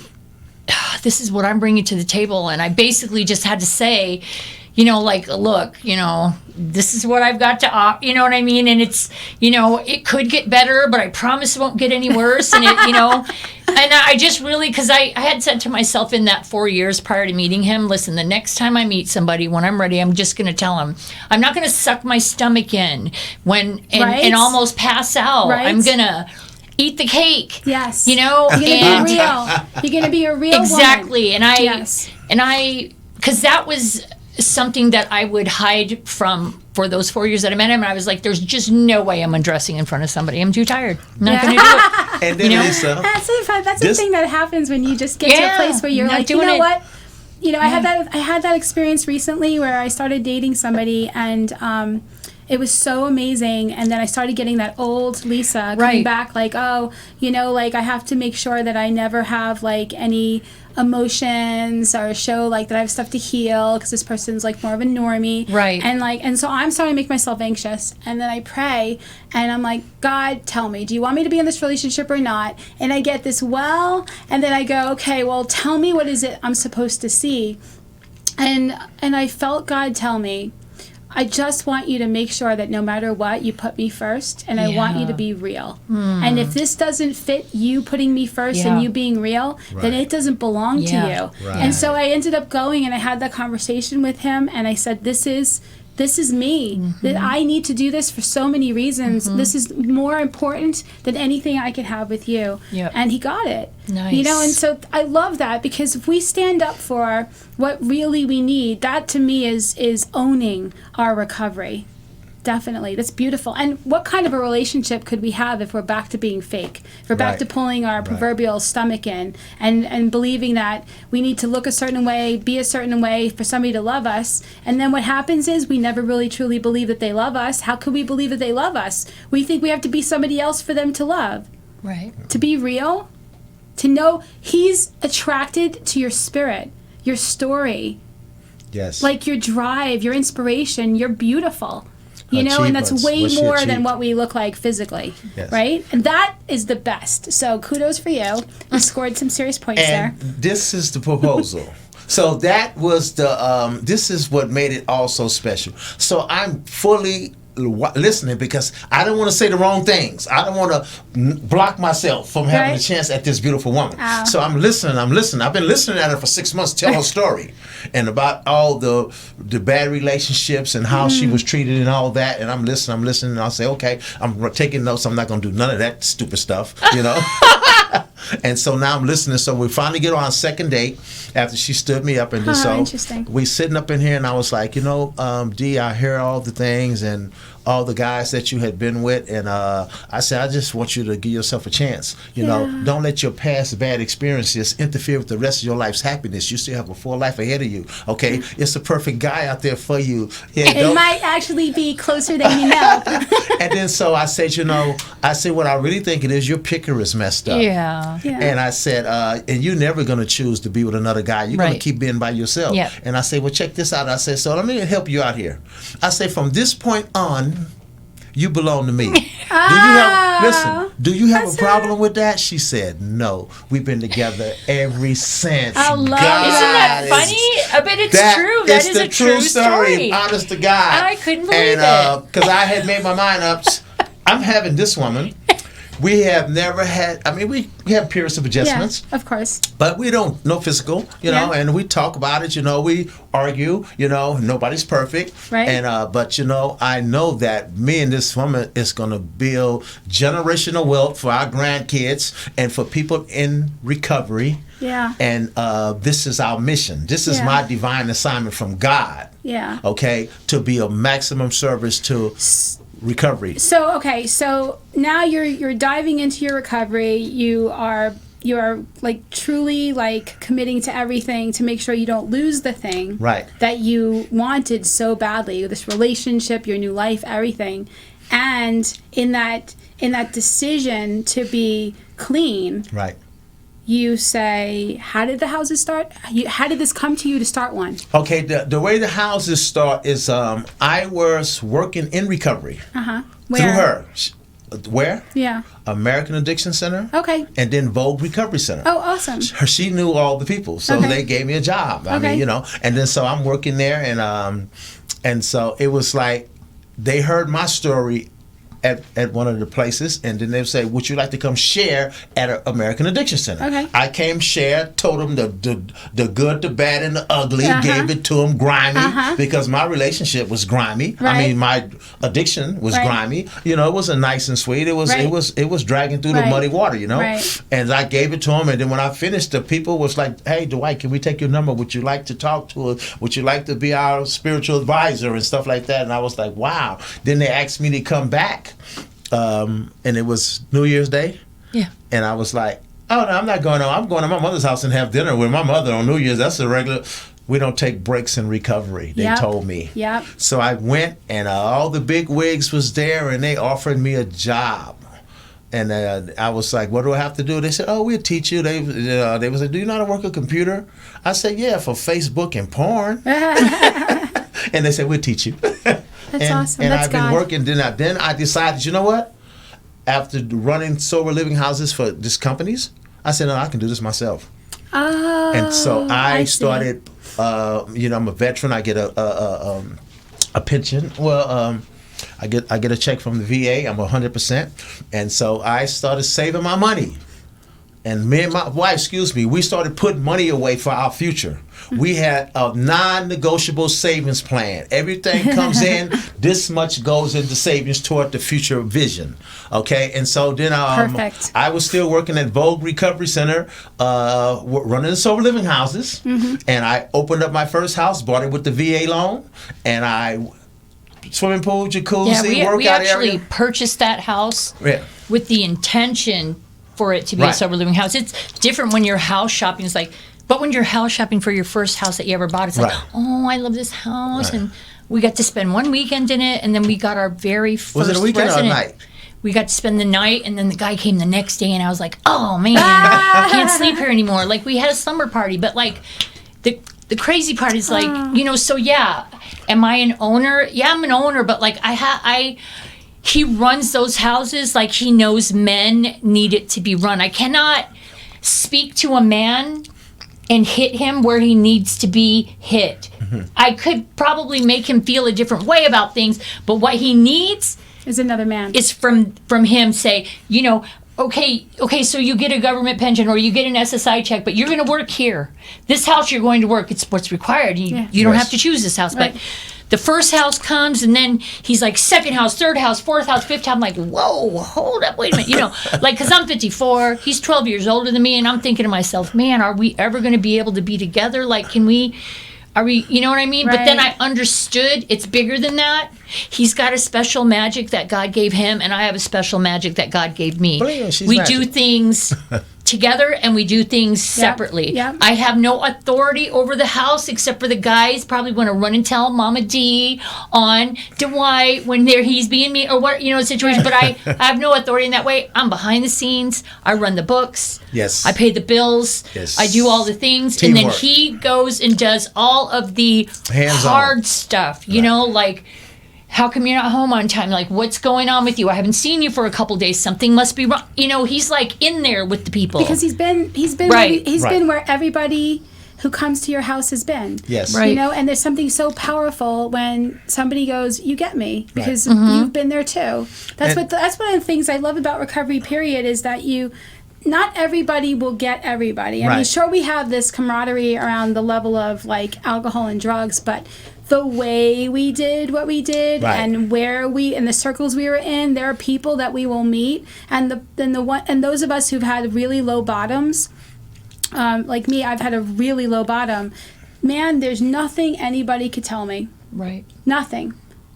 this is what I'm bringing to the table. And I basically just had to say, look, this is what I've got to offer, you know what I mean? And it's, it could get better, but I promise it won't get any worse. And and I just really, because I had said to myself in that 4 years prior to meeting him, listen, the next time I meet somebody, when I'm ready, I'm just going to tell him, I'm not going to suck my stomach in and almost pass out. Right. I'm going to eat the cake. Yes. You're going to be real. You're going to be a real exactly. woman. And I, because that was something that I would hide from for those 4 years that I met him. And I was like, there's just no way I'm undressing in front of somebody. I'm too tired. I'm not going to do it. And then Lisa, that's the thing that happens when you just get to a place where you're like, you know what? I had that experience recently where I started dating somebody, and it was so amazing. And then I started getting that old Lisa coming back, like, I have to make sure that I never have like any emotions or show like that I have stuff to heal because this person's like more of a normie, right? And so I'm starting to make myself anxious, and then I pray and I'm like, God, tell me, do you want me to be in this relationship or not? And I get this and then I go, okay, well, tell me, what is it I'm supposed to see? And I felt God tell me, I just want you to make sure that no matter what, you put me first, and I want you to be real. And if this doesn't fit you putting me first and you being real, then it doesn't belong to you. Right. And so I ended up going, and I had that conversation with him, and I said, this is This is me. That I need to do this for so many reasons. This is more important than anything I could have with you. Yep. And he got it. Nice. You know, and so I love that, because if we stand up for what really we need, that to me is owning our recovery. Definitely. That's beautiful. And what kind of a relationship could we have if we're back to being fake? If we're back to pulling our proverbial stomach in and believing that we need to look a certain way, be a certain way for somebody to love us. And then what happens is we never really truly believe that they love us. How could we believe that they love us? We think we have to be somebody else for them to love. Right. To be real, to know he's attracted to your spirit, your story, Yes. like your drive, your inspiration. You're beautiful. You know, and that's way more than what we look like physically, right? And that is the best. So kudos for you. You scored some serious points and there. This is the proposal. So that was the, this is what made it all so special. So I'm fully listening because I don't want to say the wrong things. I don't want to block myself from having a chance at this beautiful woman. So I'm listening. I've been listening at her for 6 months, tell her story and about all the bad relationships and how she was treated and all that. And I'm listening, and I'll say, okay, I'm taking notes. I'm not going to do none of that stupid stuff, you know. And so now I'm listening. So we finally get on our second date after she stood me up, and so we sitting up in here, and I was like, you know, Dee, I hear all the things and all the guys that you had been with, and I said, I just want you to give yourself a chance. You know, don't let your past bad experiences interfere with the rest of your life's happiness. You still have a full life ahead of you. Okay, it's a perfect guy out there for you. It might actually be closer than you know. And then so I said, you know, what I really think it is, your picker is messed up. Yeah. And I said, and you're never going to choose to be with another guy. You're going to keep being by yourself. Yep. And I say, well, check this out. I said, so let me help you out here. I say, from this point on, you belong to me. Do you have a problem with that? She said, no. We've been together ever since. I love that. Isn't that funny? I bet it's true. That is a true story. Honest to God. I couldn't believe it. Because I had made my mind up. I'm having this woman. We have never had, I mean, we have periods of adjustments. Yeah, of course. But we don't, no physical, you know, and we talk about it, you know, we argue, you know, nobody's perfect. Right. And, but, you know, I know that me and this woman is going to build generational wealth for our grandkids and for people in recovery. Yeah. And this is our mission. This is my divine assignment from God. Yeah. Okay. To be a maximum service to recovery. So now you're diving into your recovery. You are like truly like committing to everything to make sure you don't lose the thing that you wanted so badly, this relationship, your new life, everything. And in that decision to be clean, you say, how did the houses start? How did this come to you to start one? Okay, the way the houses start is I was working in recovery through her. Where? Yeah. American Addiction Center. Okay. And then Vogue Recovery Center. Oh, awesome. She knew all the people, so they gave me a job. I mean, you know, and then so I'm working there, and so it was like they heard my story at one of the places, and then they would say, would you like to come share at an American Addiction Center? Okay. I came share, told them the good, the bad, and the ugly, gave it to them grimy, because my relationship was grimy. I mean, my addiction was grimy. You know, it wasn't nice and sweet. It was dragging through the muddy water, you know? And I gave it to them, and then when I finished, the people was like, hey, Dwight, can we take your number? Would you like to talk to us? Would you like to be our spiritual advisor and stuff like that? And I was like, wow. Then they asked me to come back. And it was New Year's Day. Yeah. And I was like, oh, no, I'm not going on. I'm going to my mother's house and have dinner with my mother on New Year's. That's a regular. We don't take breaks in recovery, they told me. Yep. So I went, and all the big wigs was there, and they offered me a job. And I was like, what do I have to do? They said, oh, we'll teach you. They was like, do you know how to work a computer? I said, yeah, for Facebook and porn. And they said, we'll teach you. That's awesome. And That's I've been God. working. Then I decided, you know what? After running sober living houses for these companies, I said, no, I can do this myself. Oh. And so I started. You know, I'm a veteran. I get a pension. Well, I get a check from the VA. I'm 100%, and so I started saving my money And me and my wife, we started putting money away for our future. We had a non-negotiable savings plan. Everything comes in, this much goes into savings toward the future vision. Okay, and so then Perfect. I was still working at Vogue Recovery Center, running the sober living houses, and I opened up my first house, bought it with the VA loan, and I swimming pool, jacuzzi, workout we actually area. purchased that house with the intention for it to be a Right. sober living house. It's different when you're house shopping. It's like, but when you're house shopping for your first house that you ever bought, it's like, Right. oh, I love this house, Right. and we got to spend one weekend in it, and then we got our very first Was it a weekend resident. or a night? We got to spend the night, and then the guy came the next day, and I was like, oh man, I can't sleep here anymore. Like, we had a slumber party, but like the crazy part is like, so yeah, am I an owner? Yeah, I'm an owner, but like he runs those houses like he knows men need it to be run. I cannot speak to a man and hit him where he needs to be hit. I could probably make him feel a different way about things, but what he needs Is another man. is from him say, okay, so you get a government pension or you get an SSI check, but you're going to work here. This house you're going to work. It's what's required. You don't have to choose this house, Right. but the first house comes, and then he's like, second house, third house, fourth house, fifth house. I'm like, whoa, hold up, wait a minute. Like, because I'm 54, he's 12 years older than me, and I'm thinking to myself, man, are we ever going to be able to be together? Like, are we, you know what I mean? Right. But then I understood it's bigger than that. He's got a special magic that God gave him, and I have a special magic that God gave me. Believe me, she's We magic. do things together, and we do things separately. Yep. I have no authority over the house except for the guys probably want to run and tell Mama D on Dwight when he's being me or what, situation. But I have no authority in that way. I'm behind the scenes. I run the books. Yes. I pay the bills. Yes. I do all the things. And then Teamwork. he goes and does all of the Hands-on. hard stuff, like, how come you're not home on time? Like, what's going on with you? I haven't seen you for a couple days. Something must be wrong. He's like in there with the people. because he's been Right. he's Right. been where everybody who comes to your house has been. Yes. Right. And there's something so powerful when somebody goes, "You get me," because Mm-hmm. you've been there too. That's And- that's one of the things I love about recovery. Period is that not everybody will get everybody. I mean, Right. sure, we have this camaraderie around the level of like alcohol and drugs, but the way we did what we did Right. and and the circles we were in, there are people that we will meet, and those of us who've had really low bottoms, like me, I've had a really low bottom. Man, there's nothing anybody could tell me. right. Nothing.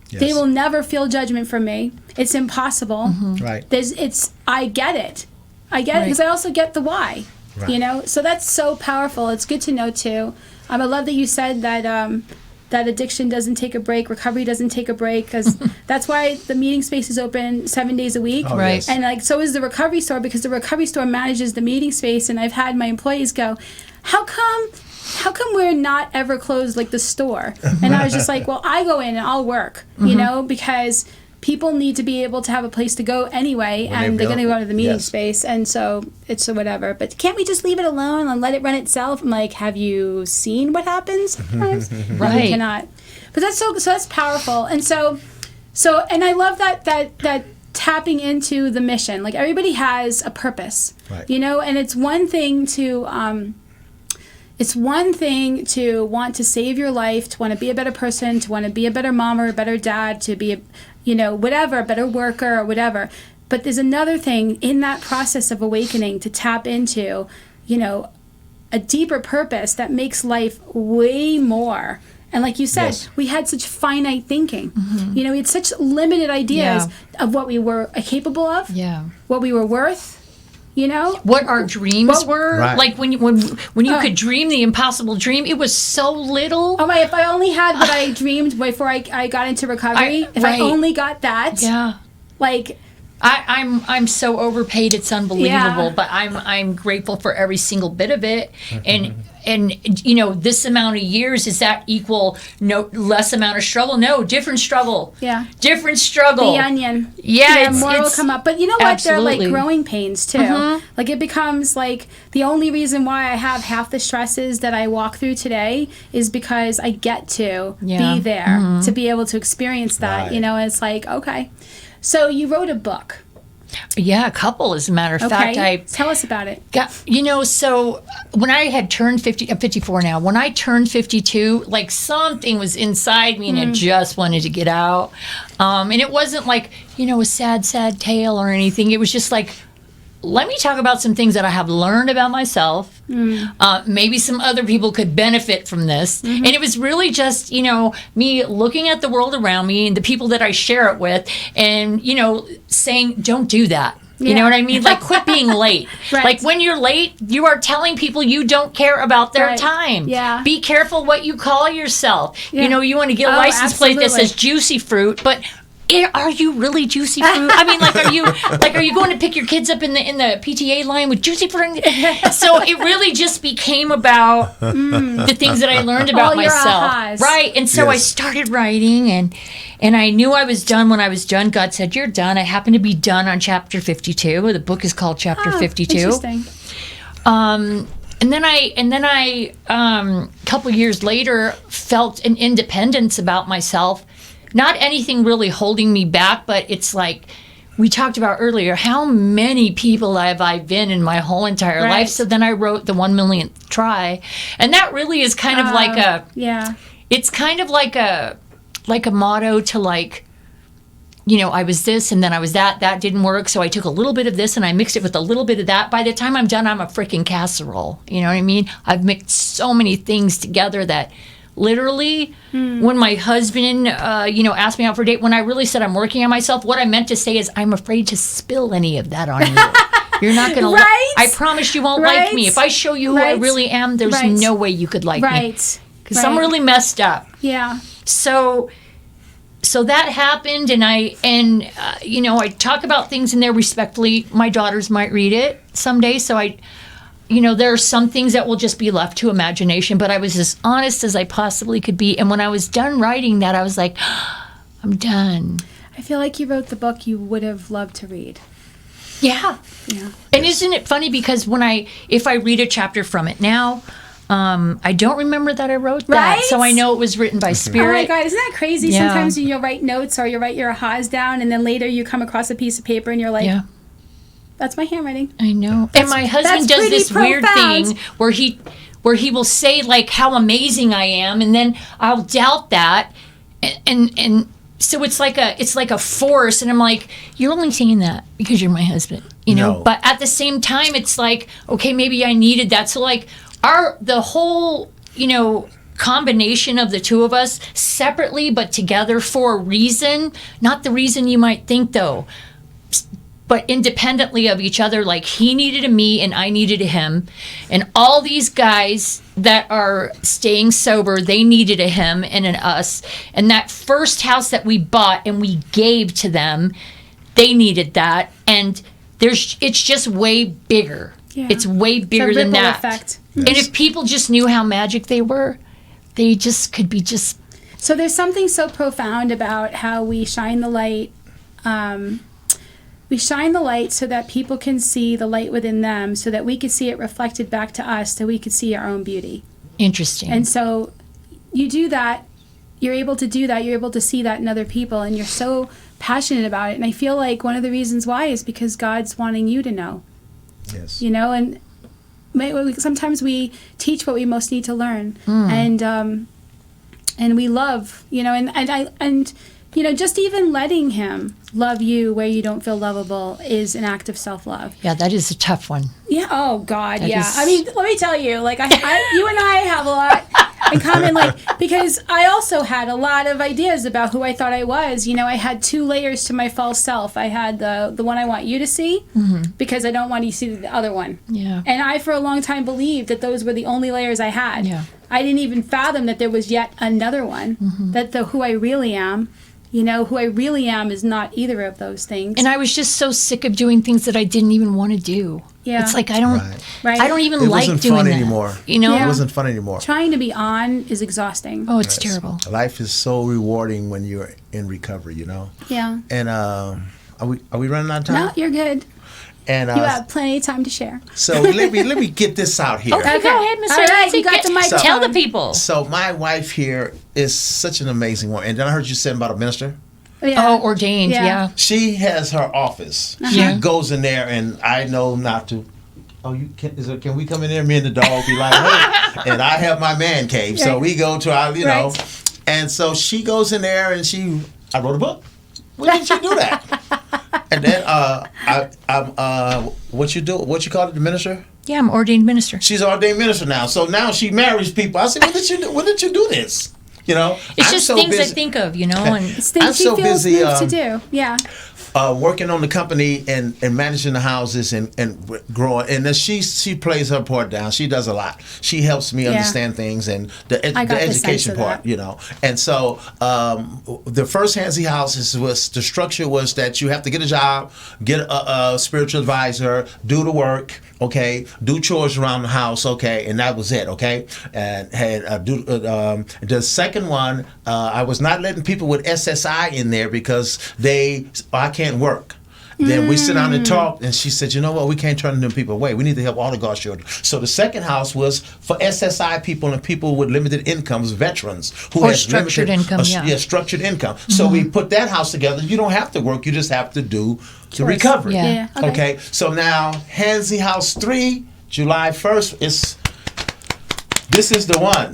Yes. They will never feel judgment from me. It's impossible. Right. I get it. I get it because I also get the why. Right. So that's so powerful. It's good to know too. I love that you said that that addiction doesn't take a break, recovery doesn't take a break, because that's why the meeting space is open 7 days a week. Oh, Right. yes. And like so is the recovery store, because the recovery store manages the meeting space. And I've had my employees go, how come we're not ever closed like the store? And I was just like, well, I go in and I'll work, because people need to be able to have a place to go anyway, When and they're going to go to the meeting yes. space, and so it's whatever. But can't we just leave it alone and let it run itself? I'm like, have you seen what happens sometimes? No, we Right. cannot. But that's so that's powerful, and so and I love that tapping into the mission. Like, everybody has a purpose, Right. and it's one thing to want to save your life, to want to be a better person, to want to be a better mom or a better dad, to be whatever, a better worker or whatever. But there's another thing in that process of awakening to tap into, a deeper purpose that makes life way more. And like you said, Yes. we had such finite thinking. We had such limited ideas of what we were capable of, Yeah. what we were worth, What our dreams were. Right. Like when you could dream the impossible dream, it was so little. Oh my! If I only had what I dreamed before I got into recovery, if I right. only got that, Yeah. like, I'm so overpaid, it's unbelievable. Yeah. But I'm grateful for every single bit of it. And this amount of years, does that equal less amount of struggle? No, different struggle. Yeah. Different struggle. the onion. Yeah, it's- more will it's- come up. But you know what? They're absolutely. like growing pains too. Like, it becomes like the only reason why I have half the stresses that I walk through today is because I get to Yeah. be there to be able to experience that. Right. And it's like, okay. So you wrote a book. Yeah, a couple, as a matter of fact. Tell us about it. So when I had turned 50, I'm 54 now. When I turned 52, like something was inside me and it just wanted to get out. And it wasn't like, a sad, sad tale or anything. It was just like, let me talk about some things that I have learned about myself. Maybe some other people could benefit from this. And it was really just, me looking at the world around me and the people that I share it with and, saying, don't do that. You know what I mean? Like, quit being late. Right. Like, when you're late, you are telling people you don't care about their time. Yeah. Be careful what you call yourself. Yeah. You want to get a license plate that says juicy fruit, but are you really juicy fruit? I mean, are you going to pick your kids up in the PTA line with juicy fruit? So it really just became about the things that I learned about myself, right? And so I started writing, and I knew I was done when I was done. God said, "You're done." I happened to be done on chapter 52. The book is called Chapter 52. Interesting. And then I a couple years later felt an independence about myself. Not anything really holding me back, but it's like we talked about earlier, how many people have I been in my whole entire life? So then I wrote the 1 millionth try. And that really is kind of like it's kind of like a motto to like, I was this and then I was that. That didn't work. So I took a little bit of this and I mixed it with a little bit of that. By the time I'm done, I'm a freaking casserole. You know what I mean? I've mixed so many things together that literally, when my husband, asked me out for a date, when I really said I'm working on myself, what I meant to say is I'm afraid to spill any of that on you. You're not going to I promise you won't like me. If I show you who I really am, there's no way you could like me. Because I'm really messed up. Yeah. So that happened, and I talk about things in there respectfully. My daughters might read it someday, so there are some things that will just be left to imagination, but I was as honest as I possibly could be. And when I was done writing that, I was like, I'm done. I feel like you wrote the book you would have loved to read. Yeah. And isn't it funny, because if I read a chapter from it now, I don't remember that I wrote that, so I know it was written by Spirit. Oh my God, isn't that crazy? Yeah. Sometimes you'll write notes or you write your ahas down, and then later you come across a piece of paper and you're like, that's my handwriting. I know. And my husband does this weird thing where he will say like how amazing I am, and then I'll doubt that, and so it's like a force, and I'm like, you're only saying that because you're my husband, No. But at the same time, it's like, okay, maybe I needed that. So like the whole combination of the two of us separately but together for a reason, not the reason you might think though, but independently of each other. Like, he needed a me and I needed a him. And all these guys that are staying sober, they needed a him and an us. And that first house that we bought and we gave to them, they needed that. And it's just way bigger. Yeah. It's way bigger than that. Effect. Yes. And if people just knew how magic they were, they just could be just... So there's something so profound about how we shine the light. We shine the light so that people can see the light within them, so that we could see it reflected back to us, so we could see our own beauty. Interesting. And so you do that, you're able to do that, you're able to see that in other people, and you're so passionate about it. And I feel like one of the reasons why is because God's wanting you to know. Yes. And sometimes we teach what we most need to learn. And we love, and just even letting him love you where you don't feel lovable is an act of self-love. Yeah, that is a tough one. Yeah. Oh God. I mean, let me tell you, like you and I have a lot in common, like, because I also had a lot of ideas about who I thought I was. I had two layers to my false self. I had the one I want you to see, because I don't want you to see the other one. Yeah. And I, for a long time, believed that those were the only layers I had. Yeah. I didn't even fathom that there was yet another one, that who I really am. Who I really am is not either of those things. And I was just so sick of doing things that I didn't even want to do. Yeah. It's like I don't even like doing that. It wasn't fun anymore. It wasn't fun anymore. Trying to be on is exhausting. Oh, it's terrible. Life is so rewarding when you're in recovery, Yeah. And are we running out of time? No, you're good. And you have plenty of time to share. So let me get this out here. Okay, go ahead, Mr. All right, you got the mic. Tell the people. So my wife here is such an amazing woman. And then I heard you say about a minister. Oh, ordained. Yeah. She has her office. She goes in there, and I know not to. Oh, can we come in there? Me and the dog be like, hey. And I have my man cave, so we go to our, know. And so she goes in there, and I wrote a book. When did she do that? And then I'm what you call it, the minister? Yeah, I'm ordained minister. She's an ordained minister now. So now she marries people. I said, when did you do this? It's just so things busy. I think of, and it's things she feels moved to do. Yeah. Working on the company and managing the houses and growing, and then she plays her part down. She does a lot. She helps me understand things and the education part, And so the first Hanzy house the structure was that you have to get a job, get a spiritual advisor, do the work, okay, do chores around the house, okay, and that was it, okay. And the second one, I was not letting people with SSI in there because I can't work. Then we sit down and talk, and she said, you know what, we can't turn them people away. We need to help all of God's children. So the second house was for SSI people and people with limited incomes, veterans who have structured income. Structured income. So we put that house together. You don't have to work. You just have to do the recovery. Yeah. Okay. So now Hanzy House 3, July 1st, this is the one.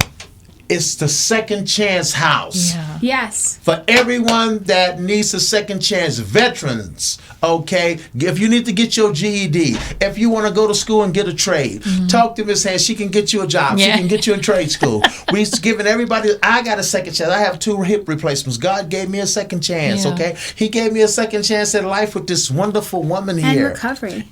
It's the second chance house. Yeah. Yes. For everyone that needs a second chance, veterans, okay? If you need to get your GED, if you want to go to school and get a trade, talk to Miss Hands. She can get you a job. She can get you in trade school. We're giving everybody, I got a second chance. I have 2 hip replacements. God gave me a second chance, okay? He gave me a second chance at life with this wonderful woman here.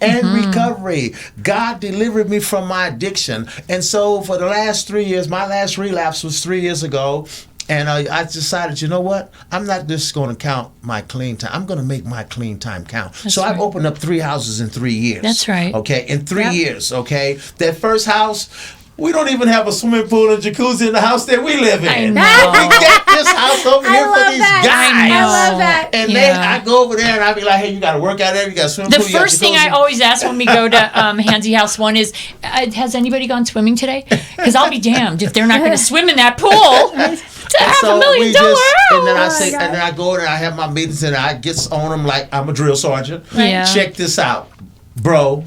And recovery. God delivered me from my addiction. And so for the last 3 years, my last relapse was 3 years ago, and I decided, you know what? I'm not just going to count my clean time. I'm going to make my clean time count. So I've opened up 3 houses in 3 years. That's right. Okay, in 3 years. Okay, that first house, we don't even have a swimming pool and jacuzzi in the house that we live in. I know. We got this house over here for these guys. I love that. And I go over there and I be like, hey, you got to work out there. You got a swimming pool. The first thing I always ask when we go to Hanzy House 1 is, has anybody gone swimming today? Because I'll be damned if they're not going to swim in that pool. To have $1 million house. And then I say, and then I go in and I have my meetings and I get on them like I'm a drill sergeant. Yeah. Check this out, bro.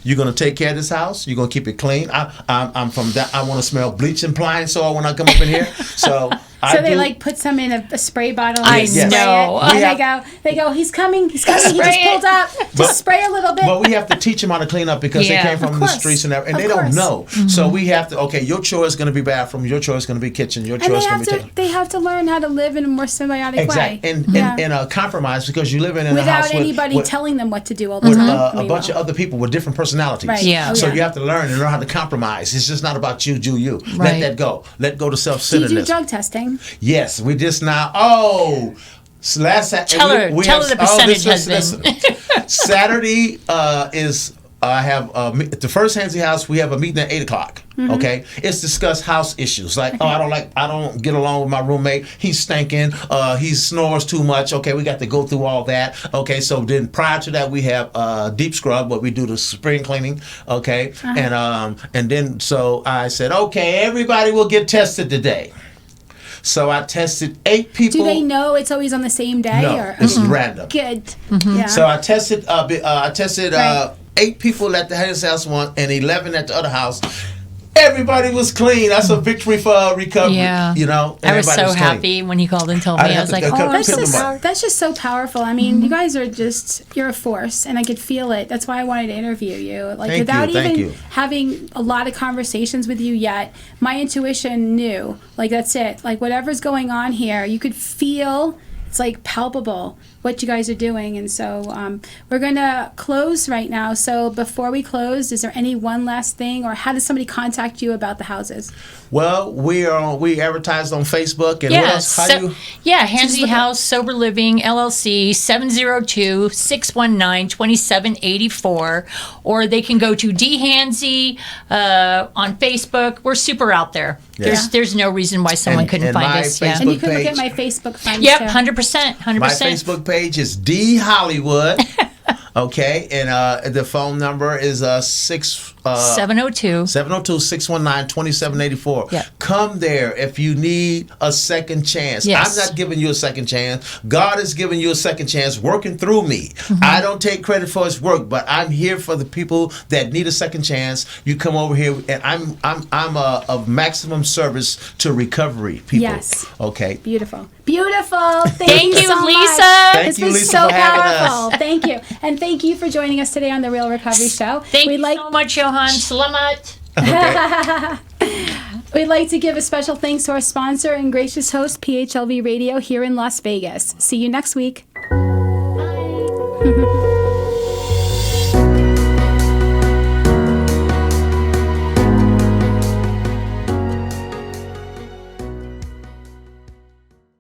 You're gonna take care of this house. You're gonna keep it clean. I'm from that. I want to smell bleach and pine soil when I come up in here. So they put some in a spray bottle. I know. And they go. He's coming. He just pulled up. Just spray a little bit. But we have to teach them how to clean up because they came from the streets and everything, and they don't know. So we have to. Okay, your chore is gonna be bathroom. Your chore is gonna be kitchen. Your chore is gonna be. They have to learn how to live in a more symbiotic way. And a compromise because you live in a house without anybody telling them what to do all the time. A bunch of other people with different personalities. Right. Yeah. So you have to learn and learn how to compromise. It's just not about you, do you. Let that go. Let go to self-centeredness. Do you do drug testing? Yes, we just now. Last tell her the percentage husband. Saturday is. I have at the first Hanzy house. We have a meeting at 8:00. Okay, it's discuss house issues like I don't get along with my roommate. He's stinking. He snores too much. Okay, we got to go through all that. Okay, so then prior to that we have deep scrub, what we do the spring cleaning. Okay, and then so I said, okay, everybody will get tested today. So I tested 8 people. Do they know it's always on the same day? No, this is random. Good. Yeah. So I tested. Right. 8 people at the Hanzy house one and 11 at the other house. Everybody was clean. That's a victory for recovery. Yeah. I was so happy when he called and told me. I was like, that's just so powerful. I mean, you guys are you're a force, and I could feel it. That's why I wanted to interview you. Without even having a lot of conversations with you yet, my intuition knew. That's it. Whatever's going on here, you could feel. It's palpable what you guys are doing. And so we're going to close right now. So before we close, is there any one last thing, or how does somebody contact you about the houses? Well, we advertised on Facebook. And what else? Hanzy House Sober Living LLC, 702-619-2784. Or they can go to DHanzy on Facebook. We're super out there. Yes. There's no reason why someone couldn't find us. And you can look at my Facebook friends. Yep, 100%. My Facebook page is D Hollywood. Okay, and the phone number is 6. 702. 702-619-2784. Yep. Come there if you need a second chance. Yes. I'm not giving you a second chance. God is giving you a second chance working through me. I don't take credit for his work, but I'm here for the people that need a second chance. You come over here, and I'm of maximum service to recovery people. Yes. Okay. Beautiful. Beautiful. Thank you, so Lisa. much. Thank This you, was Lisa, so for having us. powerful. Thank you. And thank you for joining us today on the Real Recovery Show. Thank you so much, Johan. Salamat. We'd like to give a special thanks to our sponsor and gracious host, PHLV Radio, here in Las Vegas. See you next week. Bye.